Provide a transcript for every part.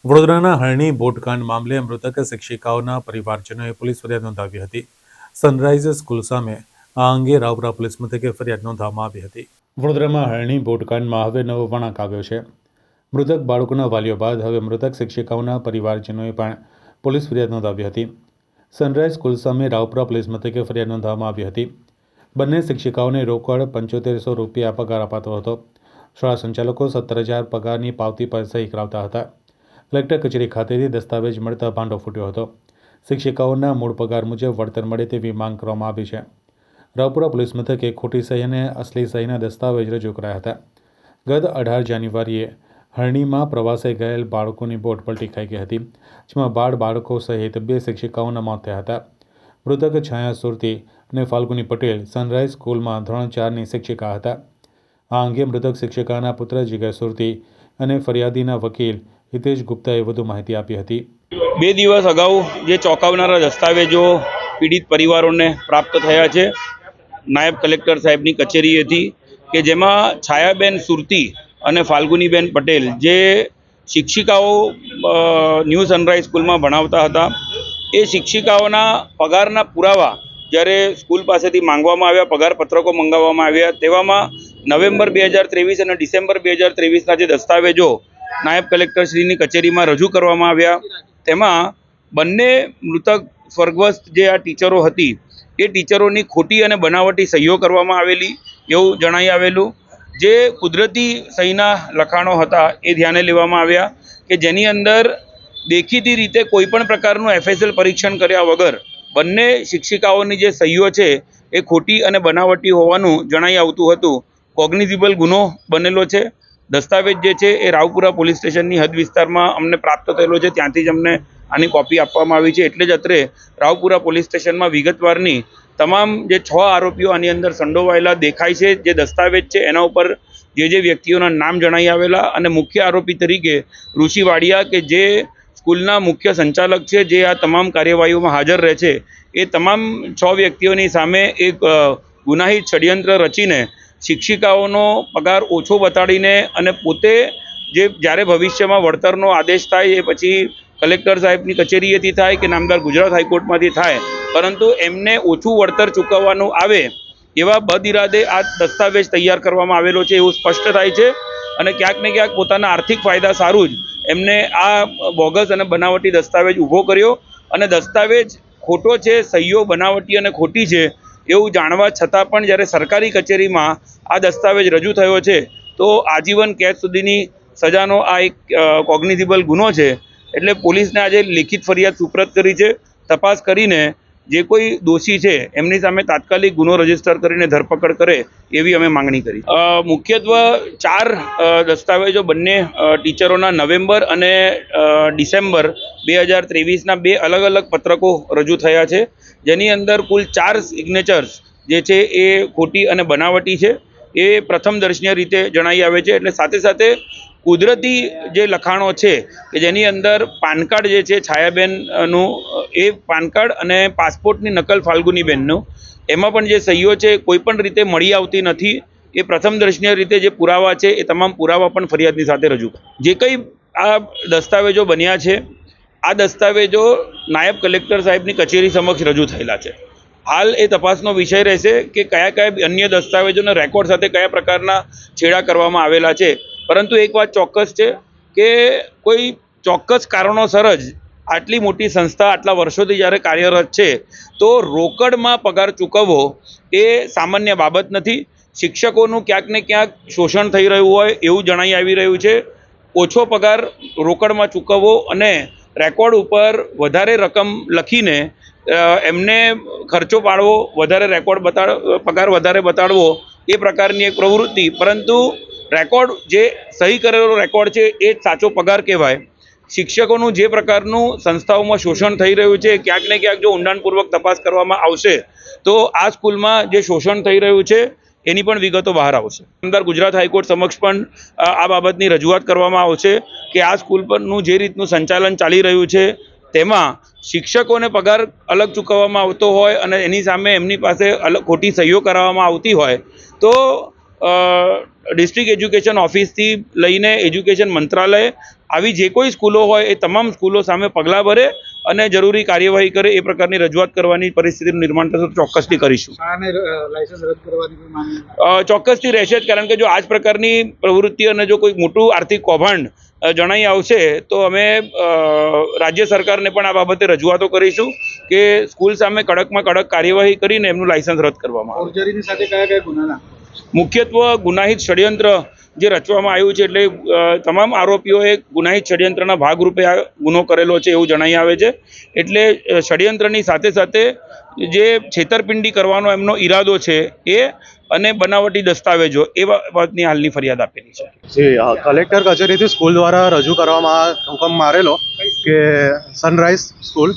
વડોદરાના હરણી બોટકાંડ મામલે મૃતક શિક્ષિકાઓના પરિવારજનોએ પોલીસ ફરિયાદ નોંધાવી હતી. સનરાઈઝ સ્કૂલ સામે આ અંગે રાવપુરા પોલીસ મથકે ફરિયાદ નોંધવામાં આવી હતી. વડોદરામાં હરણી બોટકાંડમાં હવે નવો વળાંક આવ્યો છે. મૃતક બાળકોના વાલીઓ બાદ હવે મૃતક શિક્ષિકાઓના પરિવારજનોએ પણ પોલીસ ફરિયાદ નોંધાવી હતી. સનરાઈઝ સ્કૂલ સામે રાવપુરા પોલીસ મથકે ફરિયાદ નોંધવામાં આવી હતી. બંને શિક્ષિકાઓને રોકડ ₹7500 પગાર અપાતો હતો. શાળા સંચાલકો 17,000 પગારની પાવતી પર સહી કરાવતા હતા. કલેક્ટર કચેરી ખાતેથી દસ્તાવેજ મળતા ભાંડો ફૂટ્યો હતો. શિક્ષિકાઓના મૂળ પગાર મુજબ વળતર મળે તેવી માંગ કરવામાં આવી છે. રાવપુરા પોલીસ મથકે ખોટી સહી અને અસલી સહીના દસ્તાવેજ રજૂ કરાયા હતા. ગત 18 જાન્યુઆરીએ હરણીમાં પ્રવાસે ગયેલ બાળકોની બોટ પલટી ખાઈ ગઈ હતી, જેમાં 12 બાળકો સહિત 2 શિક્ષિકાઓના મોત થયા હતા. મૃતક છાયા સુરતી અને ફાલ્ગુની પટેલ સનરાઈઝ સ્કૂલમાં ધોરણ 4ની શિક્ષિકા હતા. આ અંગે મૃતક શિક્ષિકાના પુત્ર જીગર સુરતી અને ફરિયાદીના વકીલ હિતેશ ગુપ્તાએ વધુ માહિતી આપી હતી. 2 દિવસ અગાઉ જે ચોંકાવનારા દસ્તાવેજો પીડિત પરિવારોને પ્રાપ્ત થયા છે નાયબ કલેક્ટર સાહેબની કચેરીએથી, કે જેમાં છાયાબેન સુરતી અને ફાલ્ગુનીબેન પટેલ જે શિક્ષિકાઓ ન્યૂ સનરાઈઝ સ્કૂલમાં ભણાવતા હતા, એ શિક્ષિકાઓના પગારના પુરાવા જ્યારે સ્કૂલ પાસેથી માંગવામાં આવ્યા, પગાર પત્રકો મંગાવવામાં આવ્યા, તેવામાં નવેમ્બર 2023 અને ડિસેમ્બર 2023ના જે દસ્તાવેજો નાયબ કલેક્ટરશ્રીની કચેરીમાં રજૂ કરવામાં આવ્યા, તેમાં બંને મૃતક સ્વર્ગસ્થ જે આ ટીચરો હતી એ ટીચરોની ખોટી અને બનાવટી સહીઓ કરવામાં આવેલી એવું જણાઈ આવેલું. જે કુદરતી સહીના લખાણો હતા એ ધ્યાને લેવામાં આવ્યા, કે જેની અંદર દેખીતી રીતે કોઈપણ પ્રકારનું FSL પરીક્ષણ કર્યા વગર બંને શિક્ષિકાઓની જે સહીઓ છે એ ખોટી અને બનાવટી હોવાનું જણાઈ આવતું હતું. કોગ્નિઝિબલ ગુનો બનેલો છે. દસ્તાવેજ જે છે એ રાવપુરા પોલીસ સ્ટેશનની હદ વિસ્તારમાં અમને પ્રાપ્ત થયેલો છે, ત્યાંથી જ અમને આની કોપી આપવામાં આવી છે. એટલે જ અત્રે રાવપુરા પોલીસ સ્ટેશનમાં વિગતવારની તમામ જે 6 આરોપીઓ આની અંદર સંડોવાયેલા દેખાય છે, જે દસ્તાવેજ છે એના ઉપર જે વ્યક્તિઓના નામ જણાઈ આવેલા, અને મુખ્ય આરોપી તરીકે ઋષિ વાડિયા, કે જે સ્કૂલના મુખ્ય સંચાલક છે, જે આ તમામ કાર્યવાહીઓમાં હાજર રહે છે, એ તમામ 6 વ્યક્તિઓની સામે એક ગુનાહિત ષડયંત્ર રચીને શિક્ષિકાઓનો પગાર ઓછો બતાડીને અને પોતે જે જ્યારે ભવિષ્યમાં વળતરનો આદેશ થાય એ પછી કલેક્ટર સાહેબની કચેરીએથી થાય કે નામદાર ગુજરાત હાઈકોર્ટમાંથી થાય, પરંતુ એમને ઓછું વળતર ચૂકવવાનું આવે એવા બદઇરાદે આ દસ્તાવેજ તૈયાર કરવામાં આવેલો છે એવું સ્પષ્ટ થાય છે. અને ક્યાંક ને ક્યાંક પોતાના આર્થિક ફાયદા સારું જ એમને આ બોગસ અને બનાવટી દસ્તાવેજ ઊભો કર્યો, અને દસ્તાવેજ ખોટો છે, સહીઓ બનાવટી અને ખોટી છે એવું જાણવા છતાં પણ જ્યારે સરકારી કચેરીમાં આ દસ્તાવેજ રજૂ થયો છે તો આજીવન કેદ સુધીની સજાનો આ એક કોગ્નિઝિબલ ગુનો છે. એટલે પોલીસને આજે લેખિત ફરિયાદ સુપ્રત કરી છે. તપાસ કરીને જે કોઈ દોષી છે એમની સામે તાત્કાલિક ગુનો રજીસ્ટર કરીને ધરપકડ કરે એવી અમે માંગણી કરી. મુખ્યત્વે 4 દસ્તાવેજો બંને ટીચરોના નવેમ્બર અને ડિસેમ્બર 2023ના 2 અલગ અલગ પત્રકો રજૂ થયા છે, જેની અંદર કુલ 4 સિગ્નેચર્સ જે છે એ ખોટી અને બનાવટી છે એ પ્રથમ દર્શનીય રીતે જણાઈ આવે છે. એટલે સાથે સાથે કુદરતી જે લખાણો છે કે જેની અંદર પાન કાર્ડ જે છે છાયાબેનનું, એ પાન કાર્ડ અને પાસપોર્ટની નકલ ફાલ્ગુનીબેનનું, એમાં પણ જે સહીઓ છે કોઈ પણ રીતે મળી આવતી નથી. એ પ્રથમ દર્શનીય રીતે જે પુરાવા છે એ તમામ પુરાવા પણ ફરિયાદની સાથે રજૂ. જે કંઈ આ દસ્તાવેજો બન્યા છે, આ દસ્તાવેજો નાયબ કલેક્ટર સાહેબની કચેરી સમક્ષ રજૂ થયેલા છે. હાલ એ તપાસનો વિષય રહેશે કે કયા અન્ય દસ્તાવેજોના રેકોર્ડ સાથે કયા પ્રકારના છેડા કરવામાં આવેલા છે. પરંતુ એક વાત ચોક્કસ છે કે કોઈ ચોક્કસ કારણોસર જ આટલી મોટી સંસ્થા આટલા વર્ષોથી જ્યારે કાર્યરત છે તો રોકડમાં પગાર ચૂકવવો એ સામાન્ય બાબત નથી. શિક્ષકોનું ક્યાંક ને ક્યાંક શોષણ થઈ રહ્યું હોય એવું જણાઈ આવી રહ્યું છે. ઓછો પગાર રોકડમાં ચૂકવવો અને રેકોર્ડ ઉપર વધારે રકમ લખીને એમને ખર્ચો પાડવો, વધારે રેકોર્ડ પગાર વધારે બતાડવો એ પ્રકારની એક પ્રવૃત્તિ. પરંતુ રેકોર્ડ જે સહી કરેલો રેકોર્ડ છે એ જ સાચો પગાર કહેવાય. શિક્ષકોનું જે પ્રકારનું સંસ્થાઓમાં શોષણ થઈ રહ્યું છે, ક્યાંક ને ક્યાંક જો ઊંડાણપૂર્વક તપાસ કરવામાં આવશે તો આ સ્કૂલમાં જે શોષણ થઈ રહ્યું છે એની પણ વિગતો બહાર આવશે. નામદાર ગુજરાત હાઈકોર્ટ સમક્ષ પણ આ બાબતની રજૂઆત કરવામાં આવશે કે આ સ્કૂલ પરનું જે રીતનું સંચાલન ચાલી રહ્યું છે તેમાં શિક્ષકોને પગાર અલગ ચૂકવવામાં આવતો હોય અને એની સામે એમની પાસે અલગ ખોટી સહીઓ કરાવવામાં આવતી હોય તો ડિસ્ટ્રિક્ટ એજ્યુકેશન ઓફિસથી લઈને એજ્યુકેશન મંત્રાલય આવી જે કોઈ સ્કૂલો હોય એ તમામ સ્કૂલો સામે પગલાં ભરે અને જરૂરી કાર્યવાહી કરે એ પ્રકારની રજૂઆત કરવાની પરિસ્થિતિનું નિર્માણ થશે તો ચોક્કસથી કરીશું. લાયસન્સ રદ કરવાની ચોક્કસથી રહેશે જ, કારણ કે જો આ જ પ્રકારની પ્રવૃત્તિ અને જો કોઈ મોટું આર્થિક કૌભાંડ જણાઈ આવશે તો અમે રાજ્ય સરકારને પણ આ બાબતે રજૂઆતો કરીશું કે સ્કૂલ સામે કડકમાં કડક કાર્યવાહી કરીને એમનું લાયસન્સ રદ કરવામાં આવે. ફોર્જરીની સાથે કયા કયા ગુનાના? મુખ્યત્વે ગુનાહિત ષડયંત્ર જે રચવામાં આવ્યું છે, એટલે તમામ આરોપીઓએ ગુનાહિત ષડયંત્રના ભાગરૂપે આ ગુનો કરેલો છે એવું જણાઈ આવે છે. એટલે ષડયંત્રની સાથે સાથે જે છેતરપિંડી કરવાનો એમનો ઈરાદો છે એ અને બનાવટી દસ્તાવેજો એ બાબતની હાલની ફરિયાદ આપેલી છે. જી, કલેક્ટર કચેરીથી સ્કૂલ દ્વારા રજૂ કરવામાં હુકમ મારેલો કે સનરાઈઝ સ્કૂલ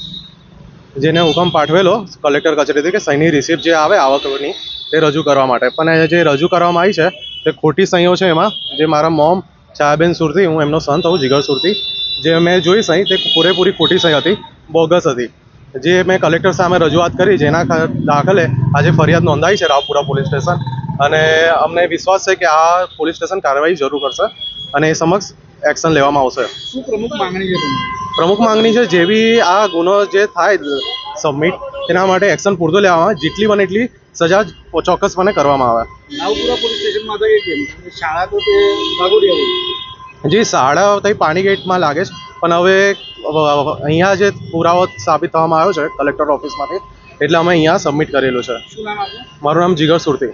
જેને હુકમ પાઠવેલો કલેક્ટર કચેરીથી કે સહીની રિસિપ્ટ જે આવે આવકની તે રજૂ કરવા માટે, પણ જે રજૂ કરવામાં આવી છે તે ખોટી સહીઓ છે. એમાં જે મારા મોમ છાયાબેન સુરતી, હું એમનો સન થઉં જીગર સુરતી, જે મેં જોઈ સહી તે પૂરેપૂરી ખોટી સહી હતી, બોગસ હતી. જે મેં કલેક્ટર સામે રજૂઆત કરી, જેના દાખલે આજે ફરિયાદ નોંધાઈ છે રાવપુરા પોલીસ સ્ટેશન, અને અમને વિશ્વાસ છે કે આ પોલીસ સ્ટેશન કાર્યવાહી જરૂર કરશે અને એ સમક્ષ એક્શન લેવામાં આવશે. શું પ્રમુખ માંગણી છે તમારી? પ્રમુખ માંગણી છે જે બી આ ગુનો જે થાય સબમિટ તેના માટે એક્શન પૂરતો લેવામાં આવે, જેટલી બને એટલી સજા ચોક્કસપણે કરવામાં આવે. રાવપુરા પોલીસ સ્ટેશનમાં હતા કે કેમ? શાળા તો તે ભાગોડી આવી. જી, શાળા ત્યાં પાણી ગેટમાં લાગે છે, પણ હવે અહીંયા જે પુરાવો સાબિત થવામાં આવ્યો છે કલેક્ટર ઓફિસમાંથી, એટલે અમે અહીંયા સબમિટ કરેલું છે. શું નામ આપનું? મારું નામ જીગર સુરતી.